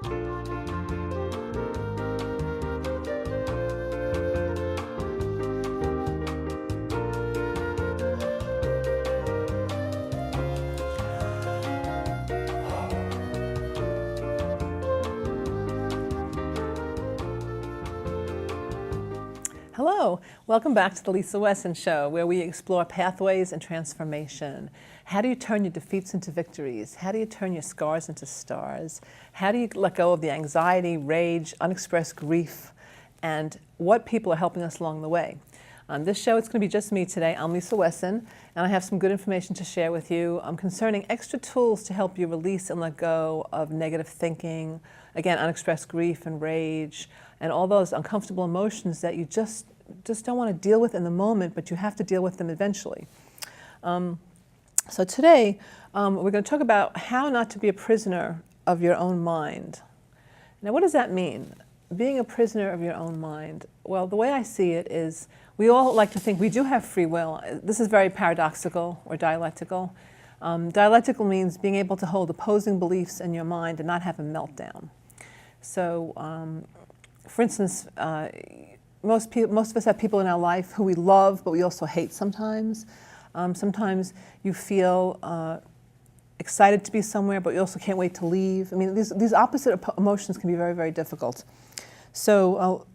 Hello, welcome back to the Lisa Wessan Show, where we explore pathways and transformation. How do you turn your defeats into victories? How do you turn your scars into stars? How do you let go of the anxiety, rage, unexpressed grief, and what people are helping us along the way? On this show, it's going to be just me today. I'm Lisa Wessan, and I have some good information to share with you concerning extra tools to help you release and let go of negative thinking, again, unexpressed grief and rage, and all those uncomfortable emotions that you just don't want to deal with in the moment, but you have to deal with them eventually. So today, we're going to talk about how not to be a prisoner of your own mind. Now, what does that mean? Being a prisoner of your own mind? Well, the way I see it is we all like to think we do have free will. This is very paradoxical or dialectical. Dialectical means being able to hold opposing beliefs in your mind and not have a meltdown. So, for instance, most of us have people in our life who we love, but we also hate sometimes. Sometimes you feel excited to be somewhere, but you also can't wait to leave. I mean, these opposite emotions can be very, very difficult. So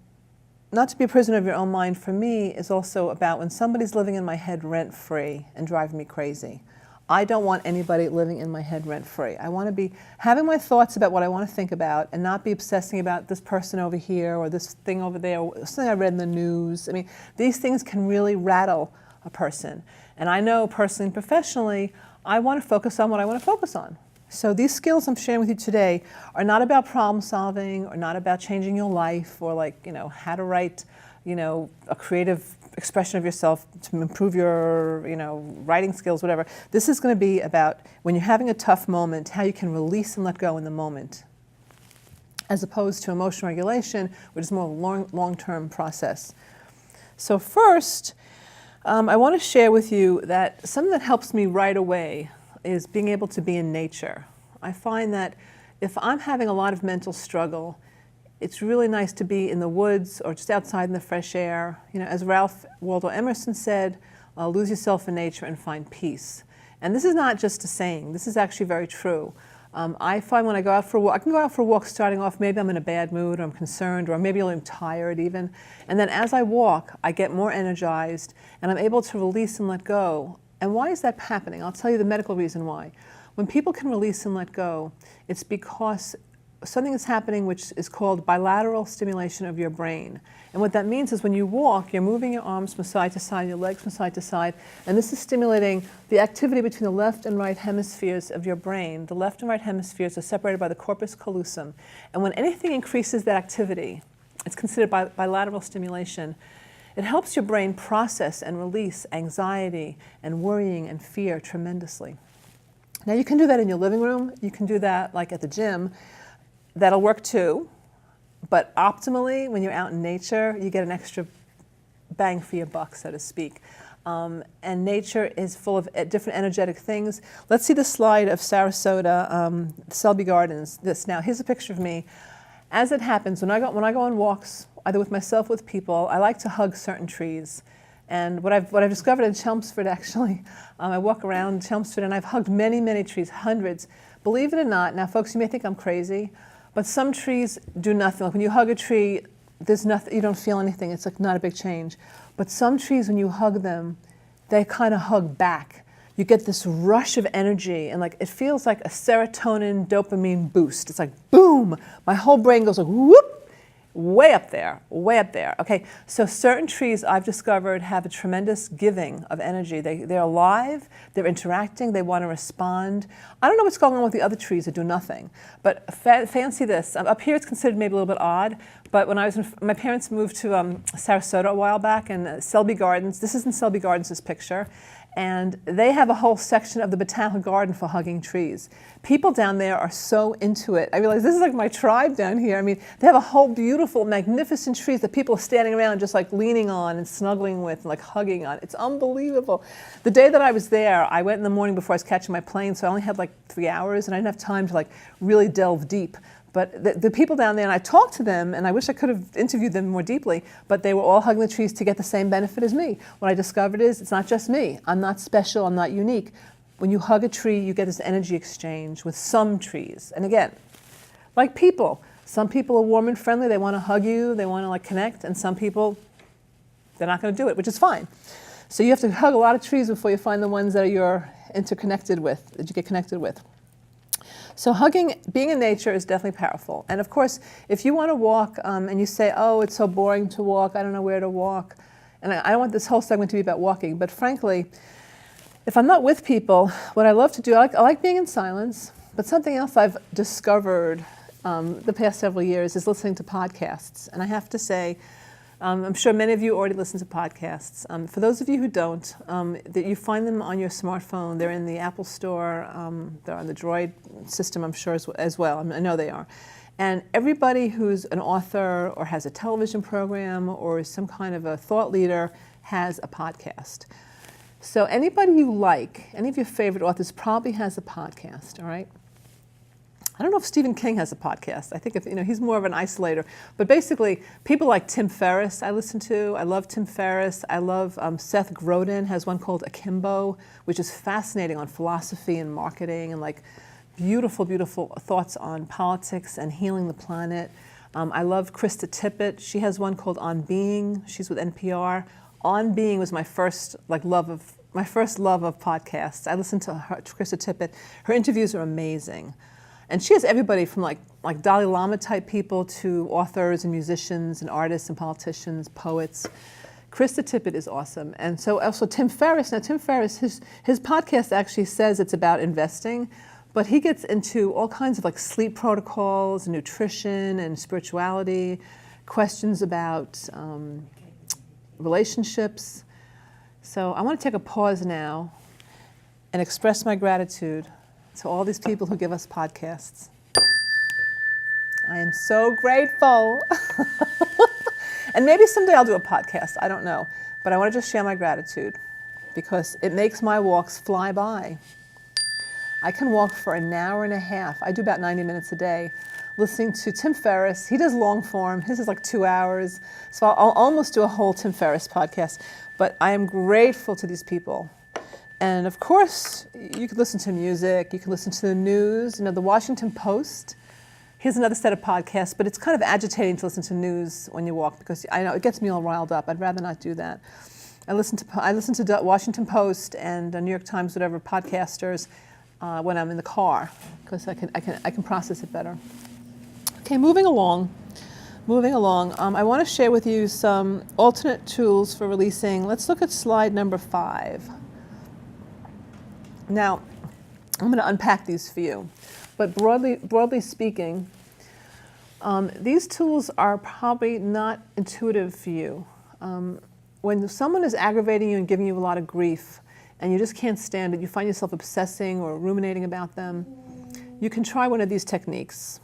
not to be a prisoner of your own mind for me is also about when somebody's living in my head rent-free and driving me crazy. I don't want anybody living in my head rent-free. I want to be having my thoughts about what I want to think about and not be obsessing about this person over here or this thing over there or something I read in the news. I mean, these things can really rattle a person. And I know personally and professionally, I want to focus on what I want to focus on. So these skills I'm sharing with you today are not about problem solving or not about changing your life or how to write, a creative expression of yourself to improve your, writing skills, whatever. This is going to be about when you're having a tough moment, how you can release and let go in the moment, as opposed to emotional regulation, which is more a long-term process. So first, I want to share with you that something that helps me right away is being able to be in nature. I find that if I'm having a lot of mental struggle, it's really nice to be in the woods or just outside in the fresh air. As Ralph Waldo Emerson said, lose yourself in nature and find peace. And this is not just a saying, this is actually very true. I find when I go out for a walk, I can go out for a walk starting off, maybe I'm in a bad mood or I'm concerned or maybe I'm tired even. And then as I walk, I get more energized and I'm able to release and let go. And why is that happening? I'll tell you the medical reason why. When people can release and let go, it's because something is happening which is called bilateral stimulation of your brain. And what that means is when you walk, you're moving your arms from side to side, your legs from side to side, and this is stimulating the activity between the left and right hemispheres of your brain. The left and right hemispheres are separated by the corpus callosum. And when anything increases that activity, it's considered bilateral stimulation. It helps your brain process and release anxiety and worrying and fear tremendously. Now you can do that in your living room, you can do that like at the gym. That'll work too, but optimally, when you're out in nature, you get an extra bang for your buck, so to speak. And nature is full of different energetic things. Let's see the slide of Sarasota, Selby Gardens. Now, here's a picture of me. As it happens, when I go on walks, either with myself or with people, I like to hug certain trees. And what I've discovered in Chelmsford, actually, I walk around Chelmsford and I've hugged many, many trees, hundreds. Believe it or not, now folks, you may think I'm crazy, but some trees do nothing. Like when you hug a tree, there's nothing, you don't feel anything. It's like not a big change. But some trees, when you hug them, they kind of hug back. You get this rush of energy and it feels like a serotonin, dopamine boost. It's like boom, my whole brain goes like whoop, way up there, way up there. Okay, so certain trees I've discovered have a tremendous giving of energy. They're alive, they're interacting, they want to respond. I don't know what's going on with the other trees that do nothing, but fancy this. Up here it's considered maybe a little bit odd, but when I was my parents moved to Sarasota a while back, and Selby Gardens, this is in Selby Gardens, this picture, and they have a whole section of the botanical garden for hugging trees. People down there are so into it. I realize this is like my tribe down here. I mean, they have a whole beautiful, magnificent trees that people are standing around just like leaning on and snuggling with and like hugging on. It's unbelievable. The day that I was there, I went in the morning before I was catching my plane, so I only had like 3 hours and I didn't have time to like really delve deep. But the people down there, and I talked to them, and I wish I could have interviewed them more deeply, but they were all hugging the trees to get the same benefit as me. What I discovered is it's not just me. I'm not special, I'm not unique. When you hug a tree, you get this energy exchange with some trees. And again, like people, some people are warm and friendly, they want to hug you, they want to like connect, and some people, they're not going to do it, which is fine. So you have to hug a lot of trees before you find the ones that you're interconnected with, that you get connected with. So hugging, being in nature is definitely powerful. And of course, if you want to walk and you say, oh, it's so boring to walk, I don't know where to walk, and I don't want this whole segment to be about walking, but frankly, if I'm not with people, what I love to do, I like being in silence, but something else I've discovered the past several years is listening to podcasts. And I have to say, I'm sure many of you already listen to podcasts. For those of you who don't, that you find them on your smartphone. They're in the Apple Store. They're on the Droid system, I'm sure, as well. I know they are. And everybody who's an author or has a television program or is some kind of a thought leader has a podcast. So anybody you like, any of your favorite authors probably has a podcast, all right? I don't know if Stephen King has a podcast. I think he's more of an isolator. But basically, people like Tim Ferriss I listen to. I love Tim Ferriss. I love Seth Godin has one called Akimbo, which is fascinating on philosophy and marketing and like beautiful, beautiful thoughts on politics and healing the planet. I love Krista Tippett. She has one called On Being. She's with NPR. On Being was my first love of podcasts. I listened to her, Krista Tippett. Her interviews are amazing. And she has everybody from like Dalai Lama type people to authors and musicians and artists and politicians, poets. Krista Tippett is awesome. And so also Tim Ferriss. Now Tim Ferriss, his podcast actually says it's about investing, but he gets into all kinds of like sleep protocols, nutrition and spirituality, questions about relationships. So I want to take a pause now and express my gratitude to all these people who give us podcasts. I am so grateful. And maybe someday I'll do a podcast, I don't know. But I want to just share my gratitude because it makes my walks fly by. I can walk for an hour and a half. I do about 90 minutes a day listening to Tim Ferriss. He does long form. His is like 2 hours. So I'll almost do a whole Tim Ferriss podcast. But I am grateful to these people. And of course, you could listen to music, you can listen to the news. The Washington Post, here's another set of podcasts, but it's kind of agitating to listen to news when you walk because I know it gets me all riled up. I'd rather not do that. I listen to the Washington Post and New York Times, whatever, podcasters when I'm in the car because I can process it better. Okay, moving along. I want to share with you some alternate tools for releasing. Let's look at slide number 5. Now, I'm going to unpack these for you, but broadly speaking, these tools are probably not intuitive for you. When someone is aggravating you and giving you a lot of grief, and you just can't stand it, you find yourself obsessing or ruminating about them, you can try one of these techniques.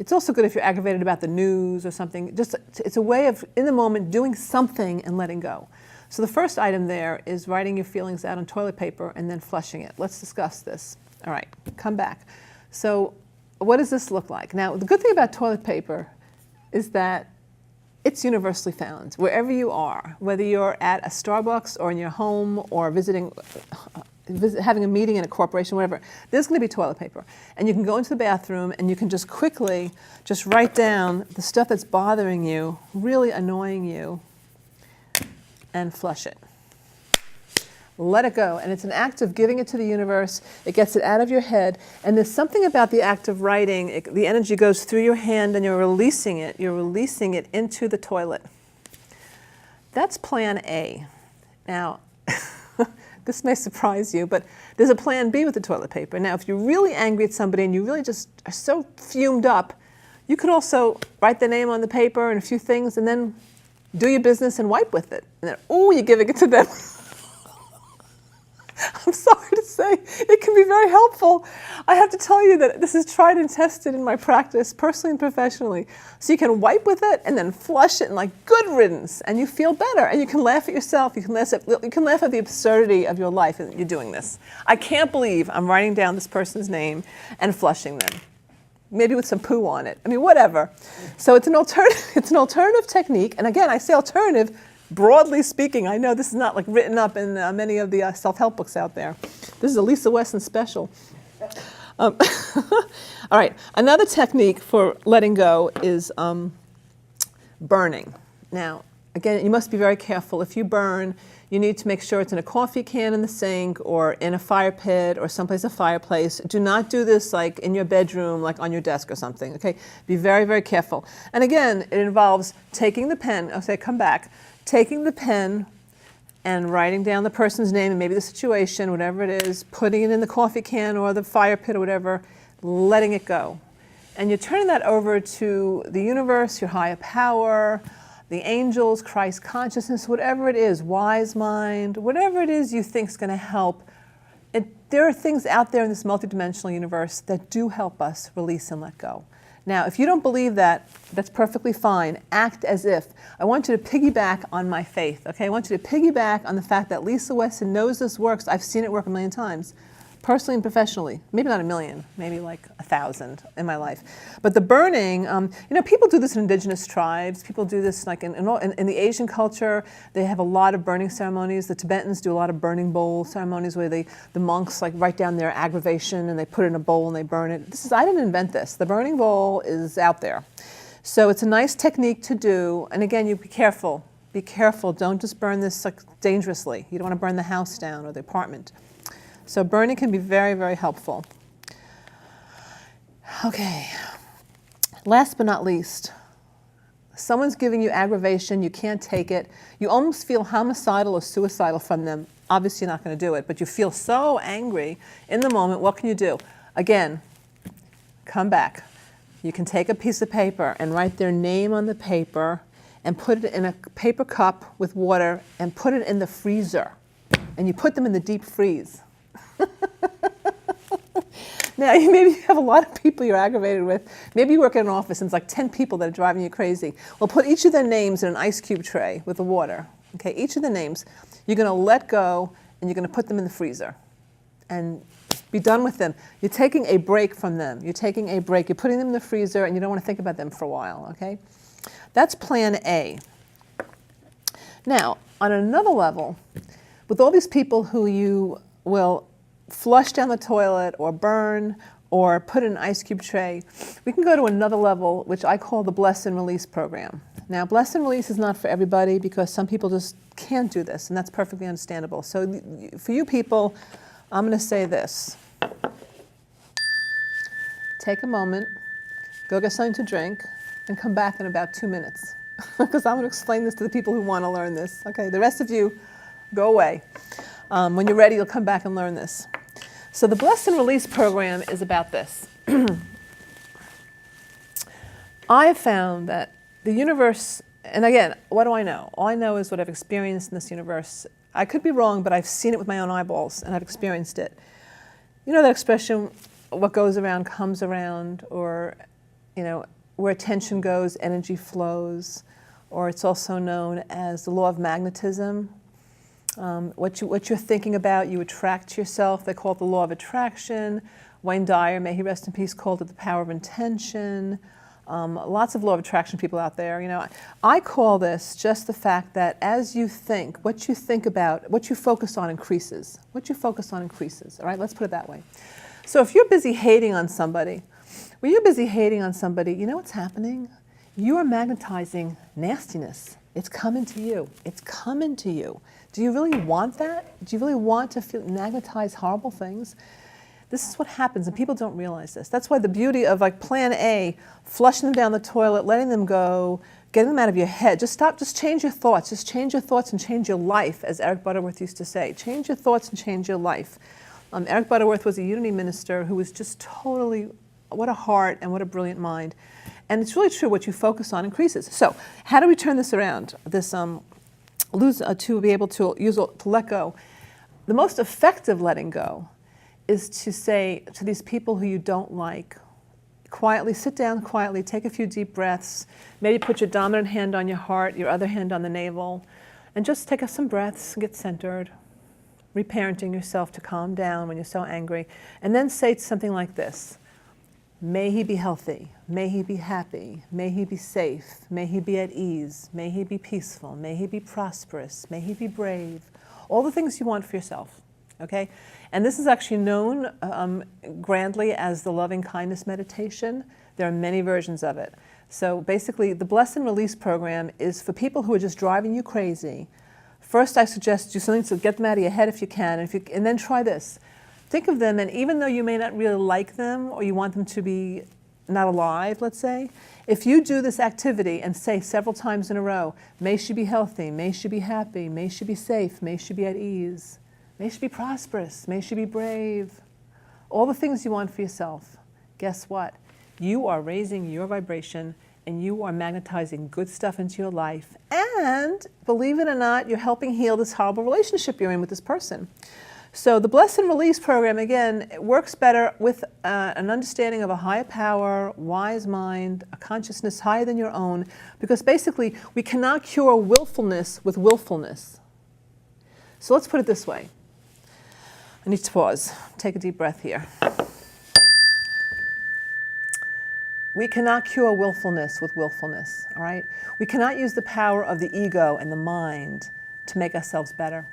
It's also good if you're aggravated about the news or something. It's a way of, in the moment, doing something and letting go. So the first item there is writing your feelings out on toilet paper and then flushing it. Let's discuss this. All right, come back. So what does this look like? Now, the good thing about toilet paper is that it's universally found wherever you are, whether you're at a Starbucks or in your home or having a meeting in a corporation, whatever. There's going to be toilet paper. And you can go into the bathroom and you can just quickly just write down the stuff that's bothering you, really annoying you, and flush it. Let it go. And it's an act of giving it to the universe. It gets it out of your head. And there's something about the act of writing. The energy goes through your hand and you're releasing it. You're releasing it into the toilet. That's plan A. Now, this may surprise you, but there's a plan B with the toilet paper. Now, if you're really angry at somebody and you really just are so fumed up, you could also write their name on the paper and a few things and then do your business and wipe with it. And then, you're giving it to them. I'm sorry to say, it can be very helpful. I have to tell you that this is tried and tested in my practice, personally and professionally. So you can wipe with it and then flush it and like good riddance, and you feel better. And you can laugh at yourself. You can laugh at the absurdity of your life that you're doing this. I can't believe I'm writing down this person's name and flushing them. maybe with some poo on it. I mean, whatever. So it's an alternative technique. And again, I say alternative, broadly speaking. I know this is not like written up in many of the self-help books out there. This is a Lisa Wessan special. All right, another technique for letting go is burning. Now, again, you must be very careful. If you burn, you need to make sure it's in a coffee can in the sink or in a fire pit or someplace, a fireplace. Do not do this like in your bedroom, like on your desk or something, okay? Be very, very careful. And again, it involves taking the pen, I'll say come back, taking the pen and writing down the person's name and maybe the situation, whatever it is, putting it in the coffee can or the fire pit or whatever, letting it go. And you're turning that over to the universe, your higher power, the angels, Christ consciousness, whatever it is, wise mind, whatever it is you think is going to help. There are things out there in this multidimensional universe that do help us release and let go. Now, if you don't believe that, that's perfectly fine. Act as if. I want you to piggyback on my faith, okay? I want you to piggyback on the fact that Lisa Wessan knows this works. I've seen it work a million times. Personally and professionally, maybe not a million, maybe like 1,000 in my life. But the burning, people do this in indigenous tribes. People do this like in the Asian culture. They have a lot of burning ceremonies. The Tibetans do a lot of burning bowl ceremonies where the monks like write down their aggravation and they put it in a bowl and they burn it. I didn't invent this. The burning bowl is out there. So it's a nice technique to do. And again, you be careful. Be careful. Don't just burn this like dangerously. You don't want to burn the house down or the apartment. So burning can be very, very helpful. Okay, last but not least, someone's giving you aggravation, you can't take it, you almost feel homicidal or suicidal from them. Obviously you're not going to do it, but you feel so angry in the moment, what can you do? Again, come back. You can take a piece of paper and write their name on the paper and put it in a paper cup with water and put it in the freezer. And you put them in the deep freeze. Now, maybe you have a lot of people you're aggravated with. Maybe you work in an office and it's like 10 people that are driving you crazy. Well, put each of their names in an ice cube tray with the water. Okay, each of the names. You're going to let go and you're going to put them in the freezer. And be done with them. You're taking a break from them. You're taking a break. You're putting them in the freezer and you don't want to think about them for a while, okay? That's plan A. Now, on another level, with all these people who you will flush down the toilet or burn or put in an ice cube tray, we can go to another level, which I call the Bless and Release program. Now, Bless and Release is not for everybody because some people just can't do this, and that's perfectly understandable. So for you people, I'm going to say this. Take a moment, go get something to drink, and come back in about 2 minutes. Because I'm going to explain this to the people who want to learn this. Okay, the rest of you, go away. When you're ready, you'll come back and learn this. So the Bless and Release program is about this. I have found that the universe, and again, what do I know? All I know is what I've experienced in this universe. I could be wrong, but I've seen it with my own eyeballs, and I've experienced it. You know that expression, what goes around comes around, or, where attention goes, energy flows, or it's also known as the law of magnetism. What you're thinking about, you attract to yourself. They call it the law of attraction. Wayne Dyer, may he rest in peace, called it the power of intention. Lots of law of attraction people out there. I call this just the fact that as you think, what you think about, what you focus on increases. What you focus on increases. All right, let's put it that way. So if you're busy hating on somebody, when you're busy hating on somebody, you know what's happening? You are magnetizing nastiness. It's coming to you. It's coming to you. Do you really want that? Do you really want to magnetize horrible things? This is what happens, and people don't realize this. That's why the beauty of like plan A, flushing them down the toilet, letting them go, getting them out of your head. Just stop, just change your thoughts. Just change your thoughts and change your life, as Eric Butterworth used to say. Change your thoughts and change your life. Eric Butterworth was a unity minister who was just totally, what a heart and what a brilliant mind. And it's really true, what you focus on increases. So how do we turn this around? This to be able to let go. The most effective letting go is to say to these people who you don't like, quietly, sit down quietly, take a few deep breaths, maybe put your dominant hand on your heart, your other hand on the navel, and just take some breaths, get centered, reparenting yourself to calm down when you're so angry, and then say something like this. May he be healthy. May he be happy. May he be safe. May he be at ease. May he be peaceful. May he be prosperous. May he be brave. All the things you want for yourself, okay? And this is actually known grandly as the loving kindness meditation. There are many versions of it. So basically, the Bless and Release program is for people who are just driving you crazy. First, I suggest do something to get them out of your head if you can, and then try this. Think of them, and even though you may not really like them or you want them to be not alive, let's say, if you do this activity and say several times in a row, may she be healthy, may she be happy, may she be safe, may she be at ease, may she be prosperous, may she be brave, all the things you want for yourself, guess what? You are raising your vibration and you are magnetizing good stuff into your life, and believe it or not, you're helping heal this horrible relationship you're in with this person. So the Bless and Release program, again, it works better with an understanding of a higher power, wise mind, a consciousness higher than your own, because basically we cannot cure willfulness with willfulness. So let's put it this way. I need to pause. Take a deep breath here. We cannot cure willfulness with willfulness, all right? We cannot use the power of the ego and the mind to make ourselves better.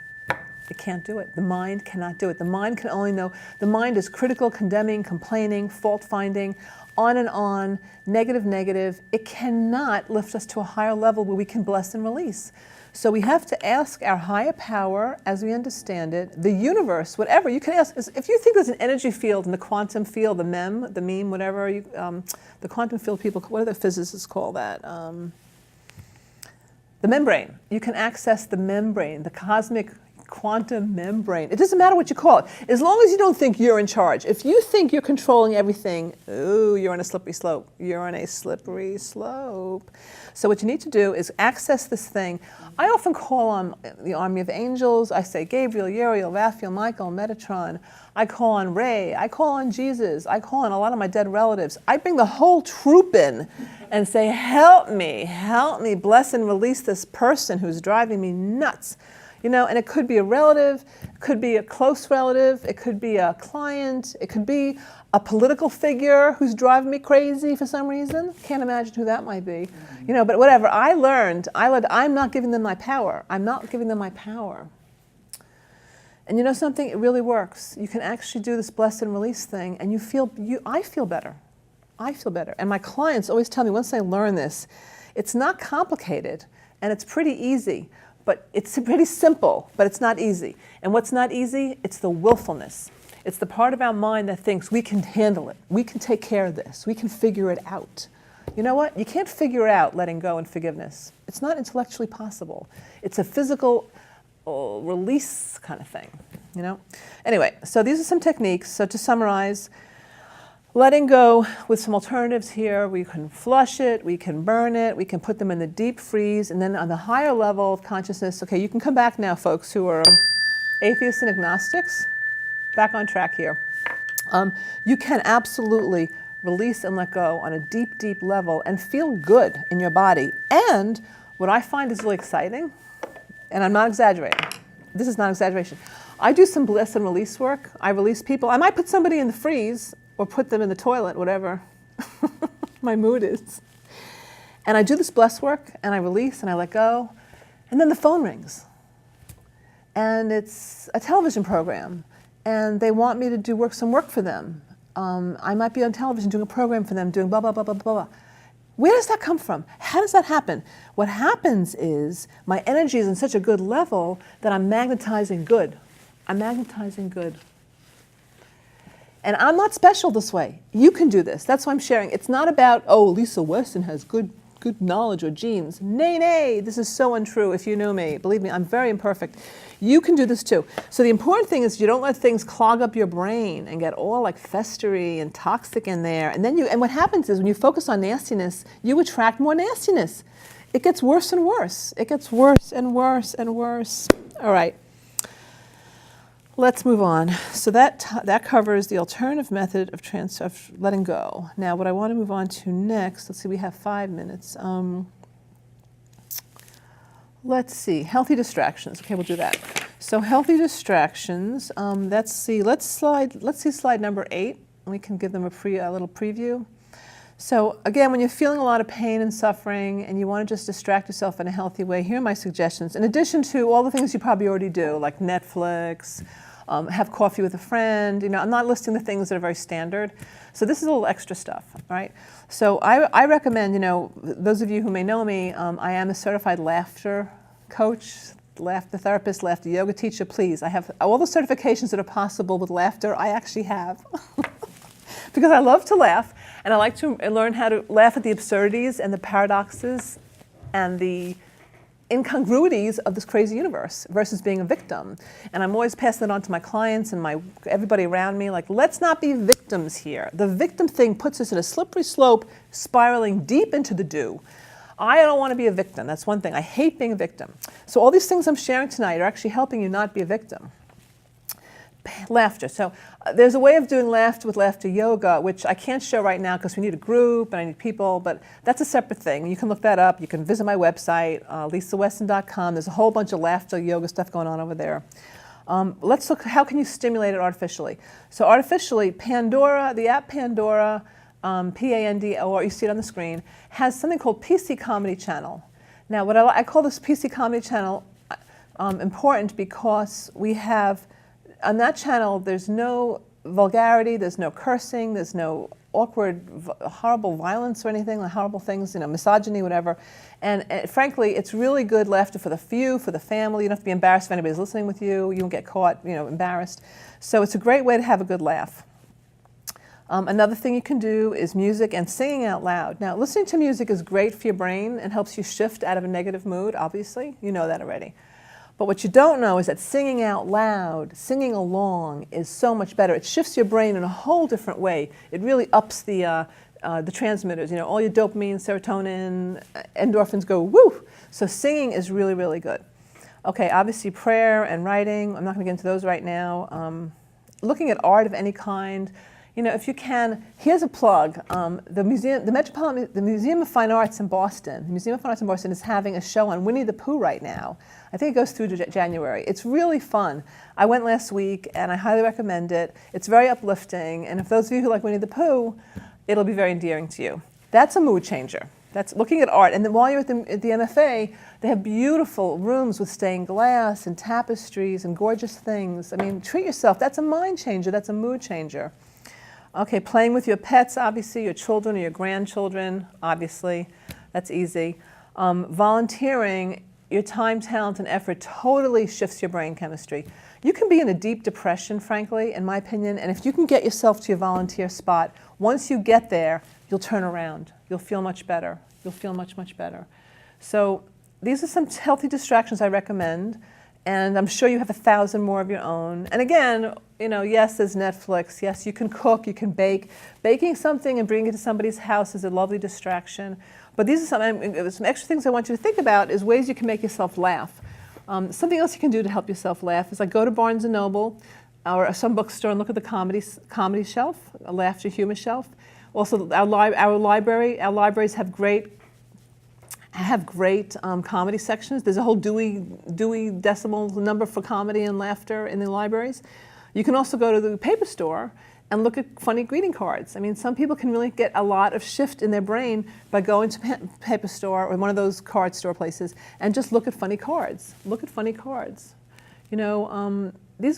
It can't do it. The mind cannot do it. The mind can only know. The mind is critical, condemning, complaining, fault-finding, on, negative, negative. It cannot lift us to a higher level where we can bless and release. So we have to ask our higher power, as we understand it, the universe, whatever. You can ask, if you think there's an energy field in the quantum field, the meme, whatever, the quantum field people, what do the physicists call that? The membrane. You can access the membrane, the cosmic quantum membrane. It doesn't matter what you call it, as long as you don't think you're in charge. If you think you're controlling everything, ooh, you're on a slippery slope. You're on a slippery slope. So what you need to do is access this thing. I often call on the army of angels. I say Gabriel, Uriel, Raphael, Michael, Metatron. I call on Ray. I call on Jesus. I call on a lot of my dead relatives. I bring the whole troop in and say, help me, bless and release this person who's driving me nuts. You know, and it could be a relative, it could be a close relative, it could be a client, it could be a political figure who's driving me crazy for some reason. Can't imagine who that might be. You know, but whatever. I learned I'm not giving them my power. I'm not giving them my power. And you know something? It really works. You can actually do this bless and release thing, and I feel better. I feel better. And my clients always tell me, once they learn this, it's not complicated, and it's pretty easy. But it's pretty simple, but it's not easy. And what's not easy? It's the willfulness. It's the part of our mind that thinks we can handle it. We can take care of this. We can figure it out. You know what? You can't figure out letting go and forgiveness. It's not intellectually possible. It's a physical release kind of thing, you know? Anyway, so these are some techniques. So to summarize, letting go with some alternatives here. We can flush it, we can burn it, we can put them in the deep freeze, and then on the higher level of consciousness, okay, you can come back now, folks who are atheists and agnostics, back on track here. You can absolutely release and let go on a deep, deep level and feel good in your body. And what I find is really exciting, and I'm not exaggerating, this is not exaggeration. I do some bless and release work. I release people. I might put somebody in the freeze or put them in the toilet, whatever my mood is. And I do this bless work, and I release, and I let go, and then the phone rings. And it's a television program, and they want me to do some work for them. I might be on television doing a program for them, doing blah, blah, blah, blah, blah, blah. Where does that come from? How does that happen? What happens is my energy is in such a good level that I'm magnetizing good. I'm magnetizing good. And I'm not special this way. You can do this. That's why I'm sharing. It's not about, oh, Lisa Wessan has good knowledge or genes. Nay, nay, this is so untrue if you know me. Believe me, I'm very imperfect. You can do this too. So the important thing is you don't let things clog up your brain and get all like festery and toxic in there. And what happens is when you focus on nastiness, you attract more nastiness. It gets worse and worse. It gets worse and worse and worse. All right. Let's move on. So that covers the alternative method of letting go. Now, what I want to move on to next, let's see, we have 5 minutes. Let's see, healthy distractions. Okay, we'll do that. So healthy distractions. Let's see slide number 8. We can give them a little preview. So again, when you're feeling a lot of pain and suffering and you want to just distract yourself in a healthy way, here are my suggestions. In addition to all the things you probably already do, like Netflix, have coffee with a friend. I'm not listing the things that are very standard. So this is a little extra stuff, right? So I recommend, those of you who may know me, I am a certified laughter coach, laughter therapist, laughter yoga teacher. Please, I have all the certifications that are possible with laughter. I actually have. Because I love to laugh, and I like to learn how to laugh at the absurdities and the paradoxes and the incongruities of this crazy universe versus being a victim. And I'm always passing it on to my clients and everybody around me, like, let's not be victims here. The victim thing puts us in a slippery slope, spiraling deep into the do. I don't want to be a victim. That's one thing. I hate being a victim. So all these things I'm sharing tonight are actually helping you not be a victim. Laughter. So there's a way of doing laughter with laughter yoga, which I can't show right now because we need a group and I need people, but that's a separate thing. You can look that up. You can visit my website, lisawessan.com. There's a whole bunch of laughter yoga stuff going on over there. Let's look, how can you stimulate it artificially? So artificially, Pandora, the app Pandora, Pandora, you see it on the screen, has something called PC Comedy Channel. Now, what I call this PC Comedy Channel important because we have, on that channel, there's no vulgarity, there's no cursing, there's no awkward, horrible violence or anything, like horrible things, misogyny, whatever. And frankly, it's really good laughter for the few, for the family. You don't have to be embarrassed if anybody's listening with you. You won't get caught, embarrassed. So it's a great way to have a good laugh. Another thing you can do is music and singing out loud. Now, listening to music is great for your brain and helps you shift out of a negative mood, obviously. You know that already. But what you don't know is that singing out loud, singing along is so much better. It shifts your brain in a whole different way. It really ups the transmitters. All your dopamine, serotonin, endorphins go woo. So singing is really, really good. Okay, obviously prayer and writing. I'm not going to get into those right now. Looking at art of any kind. If you can, here's a plug. The Museum of Fine Arts in Boston, the Museum of Fine Arts in Boston is having a show on Winnie the Pooh right now. I think it goes through to January. It's really fun. I went last week, and I highly recommend it. It's very uplifting, and if those of you who like Winnie the Pooh, it'll be very endearing to you. That's a mood changer. That's looking at art. And then while you're at the MFA, they have beautiful rooms with stained glass and tapestries and gorgeous things. I mean, treat yourself. That's a mind changer. That's a mood changer. Okay, playing with your pets, obviously, your children or your grandchildren, obviously. That's easy. Volunteering, your time, talent, and effort totally shifts your brain chemistry. You can be in a deep depression, frankly, in my opinion, and if you can get yourself to your volunteer spot, once you get there, you'll turn around. You'll feel much better. You'll feel much, much better. So these are some healthy distractions I recommend, and I'm sure you have 1,000 more of your own. And again, yes, there's Netflix. Yes, you can cook, you can bake. Baking something and bringing it to somebody's house is a lovely distraction. But these are some extra things I want you to think about is ways you can make yourself laugh. Something else you can do to help yourself laugh is like go to Barnes & Noble or some bookstore and look at the comedy shelf, a laughter humor shelf. Also, our libraries have great comedy sections. There's a whole Dewey Decimal number for comedy and laughter in the libraries. You can also go to the paper store and look at funny greeting cards. I mean, some people can really get a lot of shift in their brain by going to paper store or one of those card store places and just look at funny cards. Look at funny cards. These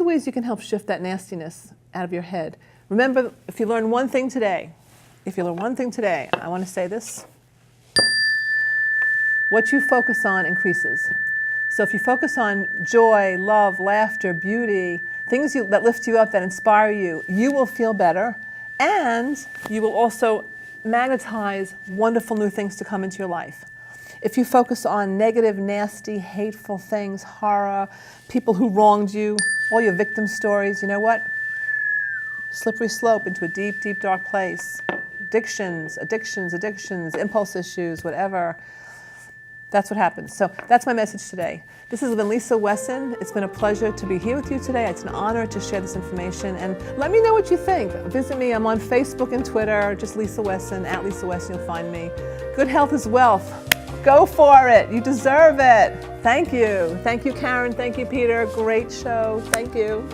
are ways you can help shift that nastiness out of your head. Remember, if you learn one thing today, I want to say this. What you focus on increases. So if you focus on joy, love, laughter, beauty, things that lift you up, that inspire you, you will feel better, and you will also magnetize wonderful new things to come into your life. If you focus on negative, nasty, hateful things, horror, people who wronged you, all your victim stories, you know what? Slippery slope into a deep, deep, dark place. Addictions, impulse issues, whatever. That's what happens. So that's my message today. This has been Lisa Wessan. It's been a pleasure to be here with you today. It's an honor to share this information. And let me know what you think. Visit me. I'm on Facebook and Twitter. Just Lisa Wessan. At Lisa Wessan, you'll find me. Good health is wealth. Go for it. You deserve it. Thank you. Thank you, Karen. Thank you, Peter. Great show. Thank you.